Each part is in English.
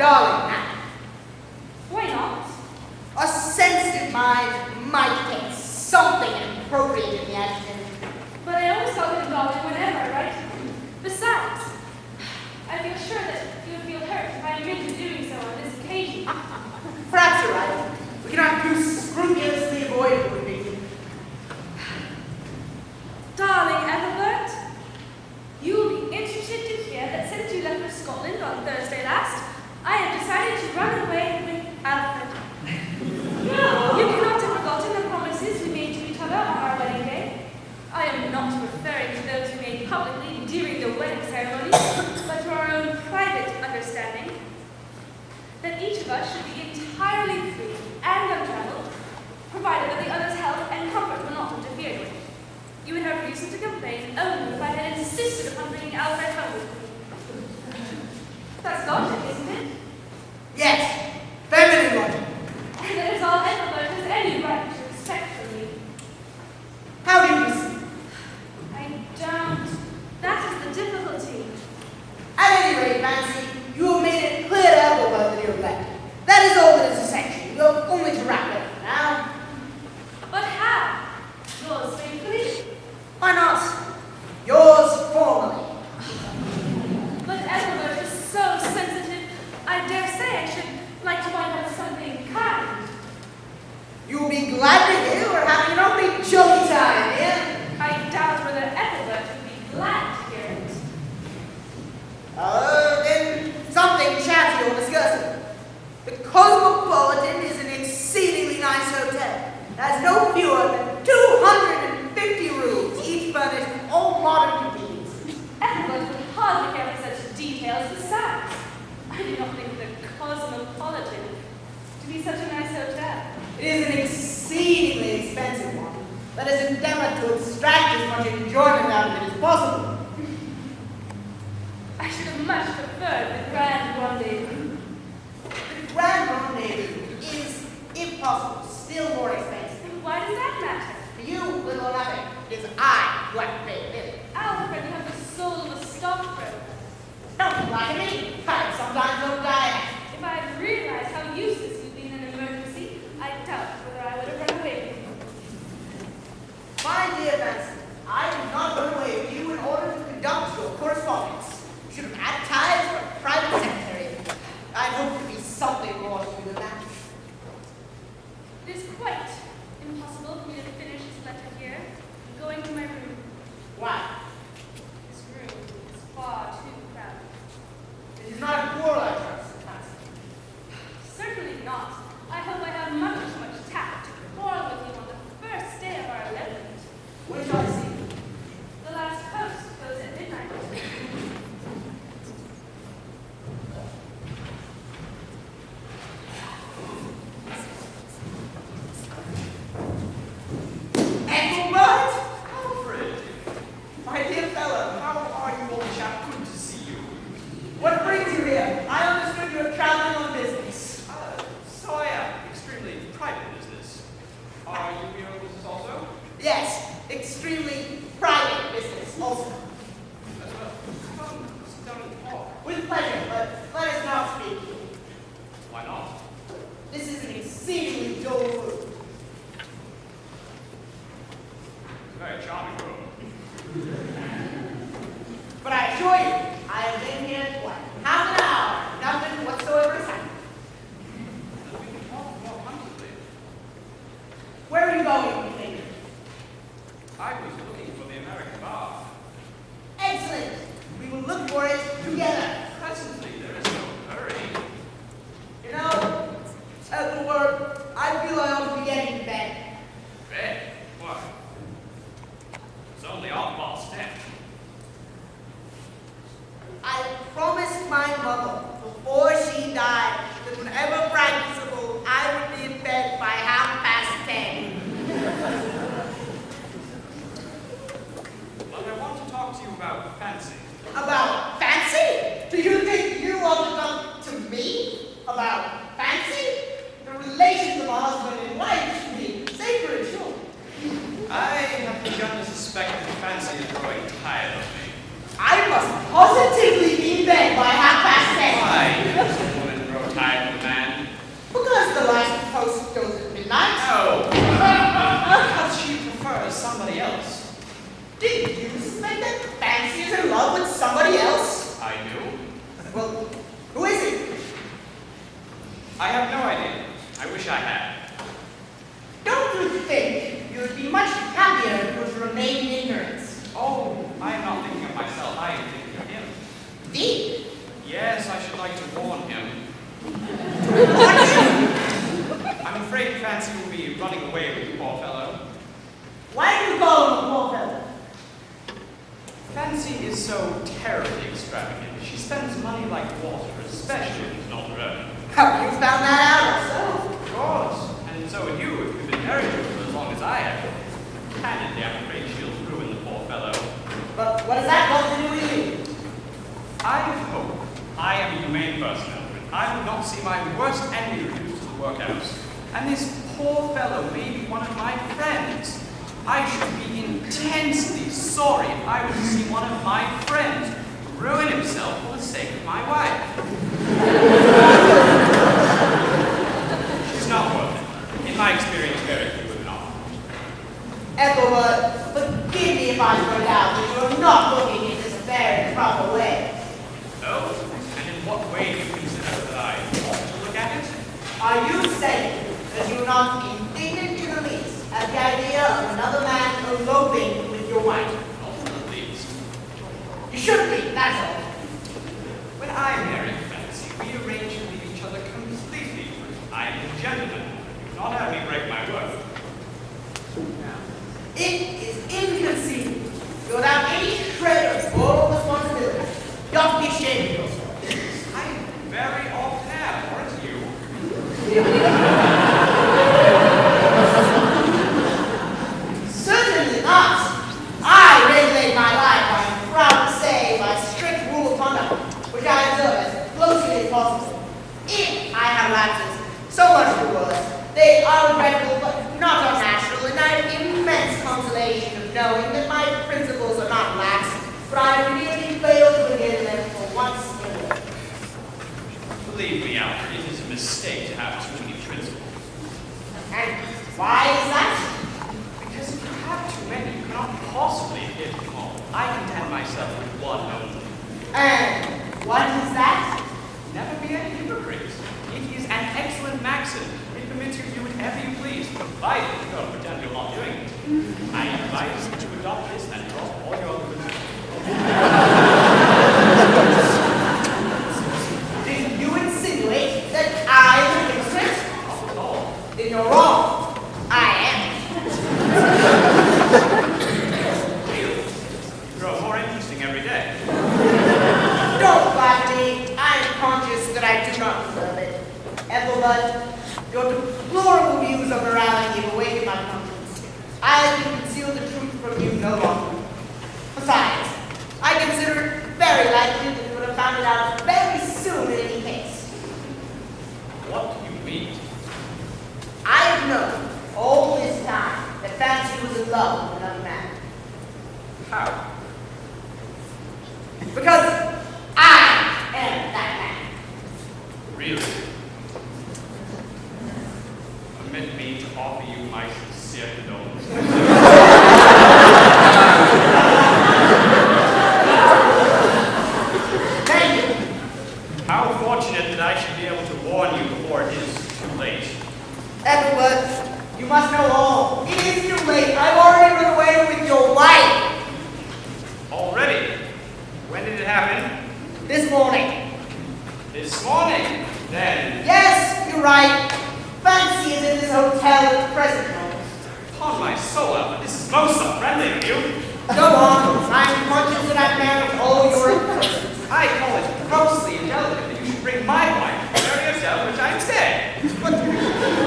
darling, now. Why not? A sensitive mind might get something inappropriate in the adjective. But I always call him darling whenever I write to him. Besides, I feel sure that you would feel hurt if I admitted doing so on this occasion. Perhaps you're right. We cannot too scrupulously avoid it, would be. Darling Ethelbert, you will be interested to hear that since you left for Scotland on Thursday last, I have decided to run away with Alfred. No, you cannot have forgotten the promises we made to each other on our wedding day. I am not referring to those we made publicly during the wedding ceremony, but to our own private understanding that each of us should be entirely free and untraveled, provided that the other's health and comfort were not interfered with. You would have reason to complain only if I had insisted upon bringing Alfred home with me. That's logic, isn't it? Yes, feminine logic. And that is all Ethelbert has any right to expect from you. How do you listen? I don't. That is the difficulty. At any rate, Fancy, you have made it clear to Ethelbert that you're left. That is all that is essential. You have only to wrap it up now. But how? Yours faithfully? Why not? Yours formally. But Ethelbert is so sensitive. I dare say I should like to find out something kind. You will be glad to hear we're having an awfully jolly time here. I doubt whether Ethelbert would be glad to hear it. Then something chatty or discussing. The Cosmopolitan is an exceedingly nice hotel. It has no fewer than 250 rooms, each furnished with all modern conveniences. Ethelbert would hardly care for such details besides. I do not think the Cosmopolitan to be such a nice hotel. It is an exceedingly expensive one. Let us endeavor to extract as much enjoyment out of it as possible. I should have much preferred the Grand Rendezvous. The Grand Rendezvous is, if possible, still more expensive. And why does that matter? For you, little or nothing, it is I who have to pay the bill. Alfred, you have the soul of a stockbroker. Don't lie to me. I sometimes don't die. If I had realized how useless you'd be in an emergency, I doubt whether I would have run away with you. My dear Benson, I did not run away with you in order to conduct your correspondence. You should have advertised for a private secretary. I'd hoped to be something more to you than that. It is quite impossible for me to finish this letter here. I'm going to my room. Why? This room is far too crowded. It is not a quarrel, I trust, Benson. Certainly not. I hope I have much tact to quarrel with you on the first day of our elopement. When shall I see you? The last post goes at midnight. Ethelbert? Alfred! My dear fellow, how are you, old chap? Good to see you. What brings you here? I understood you were traveling on business. So I am. Extremely private business. Are you here on business also? Yes, extremely private business also. As well. Come, sit down and talk. With pleasure, but let us not speak. Why not? This is an exceedingly dull room. It's a very charming room. But I assure you, I have been here what, half an hour, nothing whatsoever has happened. Then we can talk more comfortably. Where are you going, you think? I was looking for the American bar. Excellent. We will look for it together. Presently, there is no hurry. You know, Ethelbert, I feel I ought to be getting to bed. Bed? Why? It's only 10:30. I promised my mother before she died that whenever practicable, I would be in bed by 10:30. But I want to talk to you about fancy. About fancy? Do you think you want to talk to me about fancy? The relations of a husband and wife should be sacred, sure. I have begun to suspect that fancy is growing tired of me. I must positively be in bed by 10:30. Why does a woman grow Well, who is he? I have no idea. I wish I had. Don't you think you would be much happier if you would remain in ignorance? Oh, I am not thinking of myself. I am thinking of him. Thee? Yes, I should like to warn him. What? I'm afraid Fancy will be running away with the poor fellow. Why do you call him a poor fellow? Fancy is so terribly extravagant. She spends money like water, especially when it's not her own. Have you found that out yourself? Of course. And so would you if you've been married to her for as long as I have. Candidly, I'm afraid she'll ruin the poor fellow. But what has that got to do with you? I hope I am a humane person, Alfred. I would not see my worst enemy reduced to the workhouse. And this poor fellow may be one of my friends. I should be intensely sorry if I were to see one of my friends ruin himself for the sake of my wife. She's not worth it. In my experience, very few women are. Ethelbert, forgive me if I point out that you are not looking at this affair in the proper way. Oh? And in what way do you consider that I ought to look at it? Are you saying that you are not indignant in the least at the idea of another man eloping with your wife? Not in the least. You should be, that's all. When I married Fancy, we arranged to leave each other completely free. I am a gentleman. You cannot have me break my word. It is inconceivable. Without any shred of moral responsibility. You ought to be ashamed of yourself. I very often am, aren't you? Certainly not. I regulate my life, I'm proud to say, by strict rule of conduct, which I observe as closely as possible. If I have lapses, so much the worse. They are regrettable, but not unnatural, and I have immense consolation of knowing that my principles are not lax, but I have really failed to begin them for once in a while. Believe me, Alfred, it is a mistake to have too many principles. And why is that? Because if you have too many, you cannot possibly adhere to them all. I content myself with one only. And what is that? Never be a hypocrite. It is an excellent maxim. It permits you to do whatever you please, provided you don't pretend you're not doing it. I advise you to adopt this and drop all your other principles. Did you insinuate that I am a hypocrite? Not at all. Then you're wrong. I am. Really? You grow more interesting every day. Don't flatter me. I am conscious that I do not deserve it. Ethelbert, your deplorable views of morality have awakened my conscience. I can conceal the truth from you no longer. Besides, I consider it very likely that you would have found it out very soon in any case. What do you mean? I have known all this time that Fancy was in love with another man. How? Because I am that man. Really? Permit me to offer you my sincere condolences. Thank you. How fortunate that I should be able to warn you before it is too late. Ethelbert, you must know all. It is too late. I've already run away with your wife. Already? When did it happen? This morning. This morning. Then, Yes, you're right. Fancy is in this hotel at the present moment. upon my soul, Alfred, this is most unfriendly of you. Go on. I'm conscious that I've managed all your impressions. I call it grossly indelicate that you should bring my wife to marry yourself, which I say.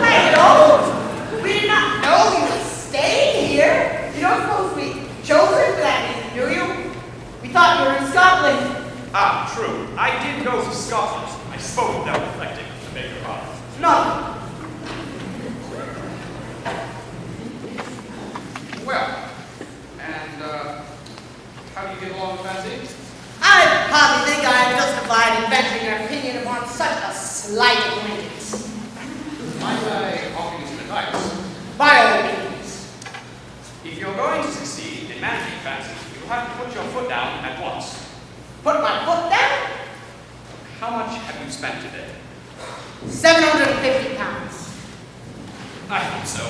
I don't. We did not know you were staying here. You don't suppose we chose it for that reason, do you? We thought you were in Scotland. Ah, true. I did go to Scotland. I spoke without reflecting. I beg your pardon. No. Well, and how do you get along with Fancy? I hardly think I am justified in venturing an opinion upon such a slight acquaintance. Might I offer you some advice? By all means. If you're going to succeed in managing Fancy, you have to put your foot down at once. Put my foot down? spent today? £750. I thought so.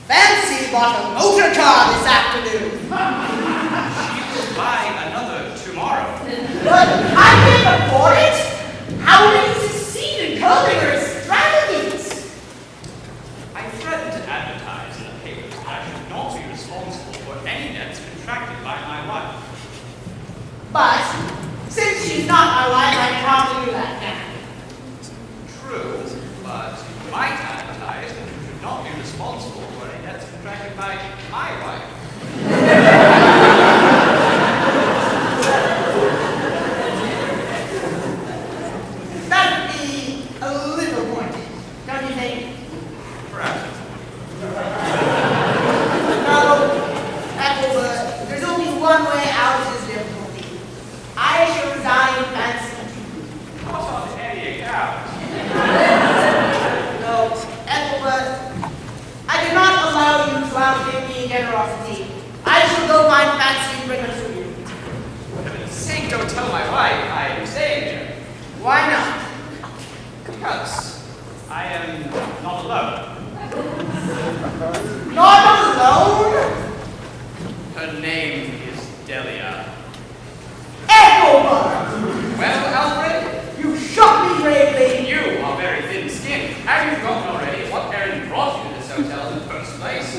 Fancy bought a motor car this afternoon. She will buy another tomorrow. But I can't afford it. How will you succeed in curbing her extravagance? I threatened to advertise in the papers that I should not be responsible for any debts contracted by my wife. But since she's not my wife, I can't do that now. True, but you might advertise that you should not be responsible for any debts contracted by my wife. That would be a little pointed, don't you think? Perhaps it's No, Ethelbert, there's only one way out of this difficulty. I shall resign Fancy. not on any account. No, Ethelbert, I cannot allow you to outbid me in generosity. I shall go find Fancy and bring her to you. For heaven's sake, don't tell my wife I am staying here. Why not? Because I am not alone. Not alone? Her name is Delia. Ethelbert! Well, Alfred, You shot me bravely. you are very thin-skinned. Have you forgotten already what errand brought you to this hotel in the first place?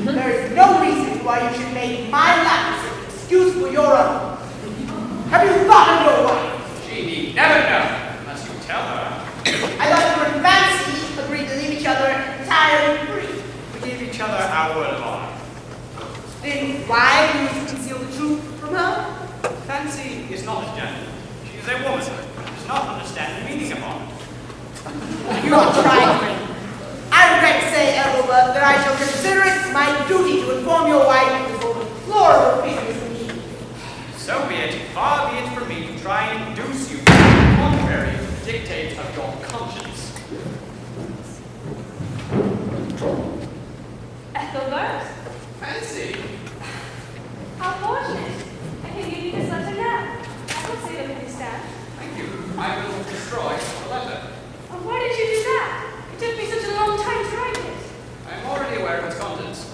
There is no reason why you should make my lapse an excuse for your own. Have you thought of your wife? She need never know, unless you tell her. I thought you and Fancy agreed to leave each other entirely free. We give each other our word of honor. Then why do you conceal the truth from her? Fancy is not a gentleman. She is a woman who does not understand the meaning of honor. You are trifling. I regret to say, Ethelbert, that I shall consider it my duty to inform your wife of the sort of deplorable figures of me. So be it. Far be it from me to try and induce you to the contrary to the dictates of your conscience. Ethelbert, Fancy. how fortunate. I can give you this letter now. I will save it with this stamp. Thank you. I will destroy the letter. Oh, why did you do that? It took me such a long time to write it. I am already aware of its contents.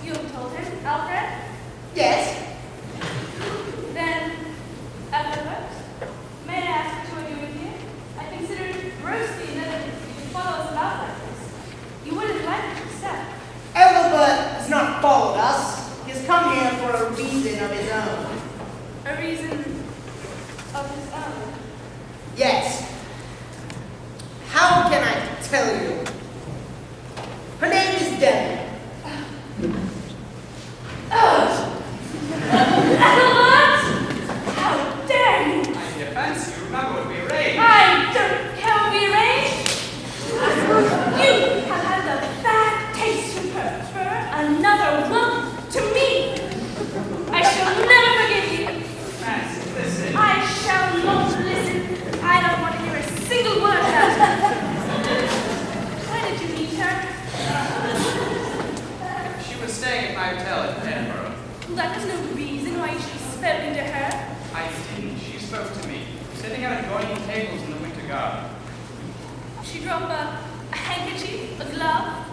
You have told him, Alfred? Yes? Then, Ethelbert, may I ask what you are doing here? I consider it grossly inevitable for you to follow us about like this. You wouldn't like it yourself. Ethelbert has not followed us. He has come here for a reason of his own. A reason of his own. Yes. How can I tell you? Her name is Debbie. Ethelbert! How dare you! My dear Fancy, you remember what we arranged. I don't care what we arranged. You have had the bad taste to prefer another woman to me. I shall never forgive you. Fancy, listen. I shall not listen. I don't want to hear a single word about her. Where did you meet her? She was staying at my hotel in Edinburgh. That was no reason why you should have spoken to her. I didn't. She spoke to me, sitting at adjoining tables in the winter garden. She dropped a handkerchief, a glove.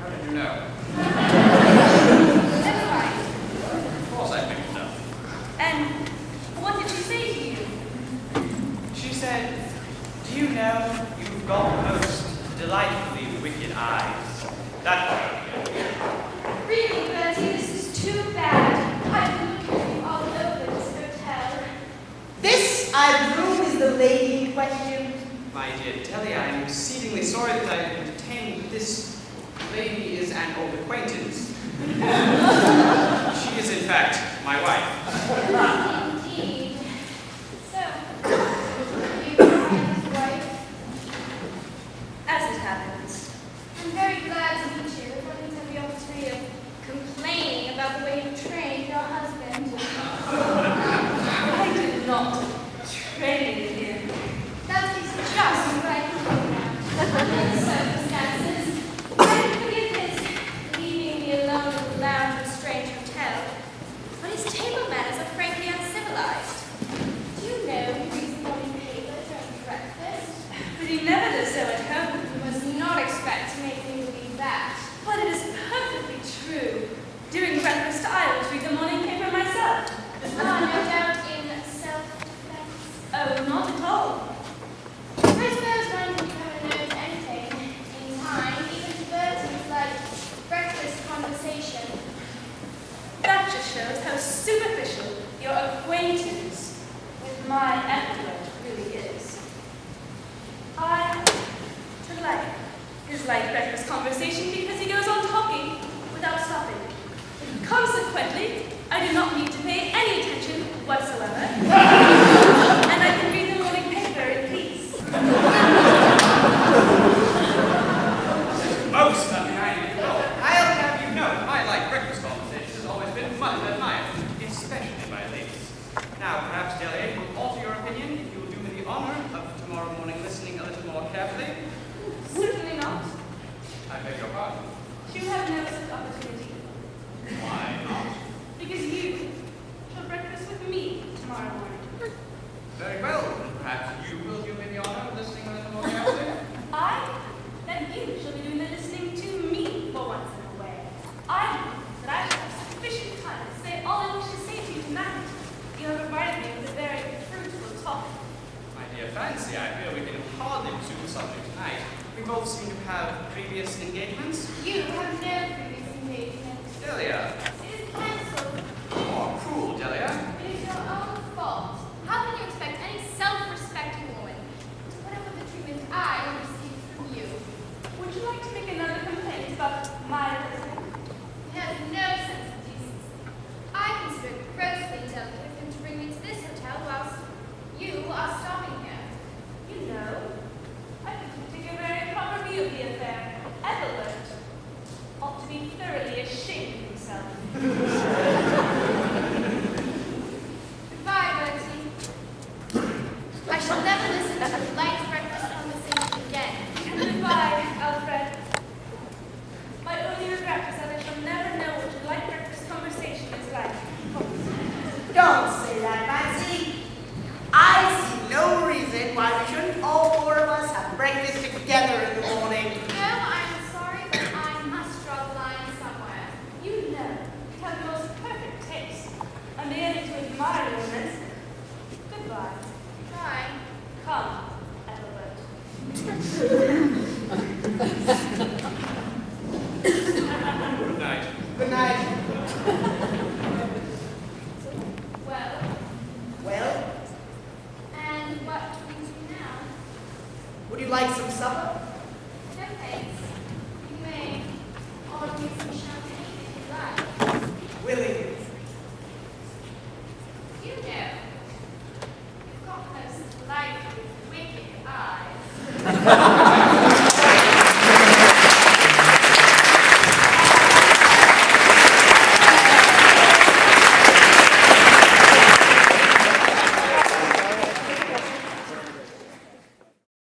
How did you know? Never mind. Of course I picked it up. And what did she say to you? She said, do you know you've got most delightfully wicked eyes? That was okay. Really, Bertie, this is too bad. I've been looking for you all over this hotel. This, I presume, is the lady in question. My dear Delia, I am exceedingly sorry that I have entertained, but this lady is an old acquaintance. She is, in fact, my wife. Indeed. So, you are his wife? As it happens. I'm very glad to meet you. If only to have the opportunity of complaining about the way you trained your husband. I did not train him. That's just right now. Under the circumstances, I can forgive his leaving me alone in the lounge of a strange hotel. But his table manners are frankly unsatisfactory. Oh, not at all. I suppose one can never know anything in time, even to Bertie's like breakfast conversation. That just shows how superficial your acquaintance with my Ethelbert really is. I like his light breakfast conversation because he goes on talking without stopping. Consequently, I do not need to pay any attention whatsoever, and I can read the morning paper in peace. Most unkind. I'll have you know, my light breakfast conversation has always been much admired, especially by ladies. Now, perhaps, Delia, you will alter your opinion if you will do me the honor of tomorrow morning listening a little more carefully. Certainly not. I beg your pardon. You have no such opportunity, Why not? because you shall breakfast with me tomorrow morning. Very well, then perhaps you will do me the honor of listening a little more carefully. Then you shall be doing the listening to me for once in a way. I believe that I shall have sufficient time to say all I wish to say to you tonight. You have provided me with a very fruitful talk. My dear Fancy, I fear we can hardly pursue the subject tonight. We both seem to have previous engagements. You have no previous engagement. Delia, It is cancelled. more cruel, Delia. It is your own fault. How can you expect any self-respecting woman to put up with the treatment I have received from you? Would you like to make another complaint about my listening? It has no sense of decency. I consider it grossly indelicate of him to bring me to this hotel whilst you are stopping here. You know, I think you take a very proper view of the affair. Ethelbert ought to be thoroughly ashamed of himself. Goodbye, Bertie. I shall never listen to the light breakfast conversation again. Goodbye, Alfred. My only regret is that I shall never know what your light breakfast conversation is like. Don't say that, Fancy. I see no reason why we shouldn't all four of us have breakfast together in the morning. No, I'm sorry, but I must draw the line somewhere. You know, you have the most perfect taste. I'm beginning to admire your immensely. Goodbye. Bye. Come, Ethelbert. Good night. Good night. Well, Well, and what do we do now? would you like some supper? No thanks. You may order me some champagne if you like. Willingly. You know, you've got those lively, wicked eyes.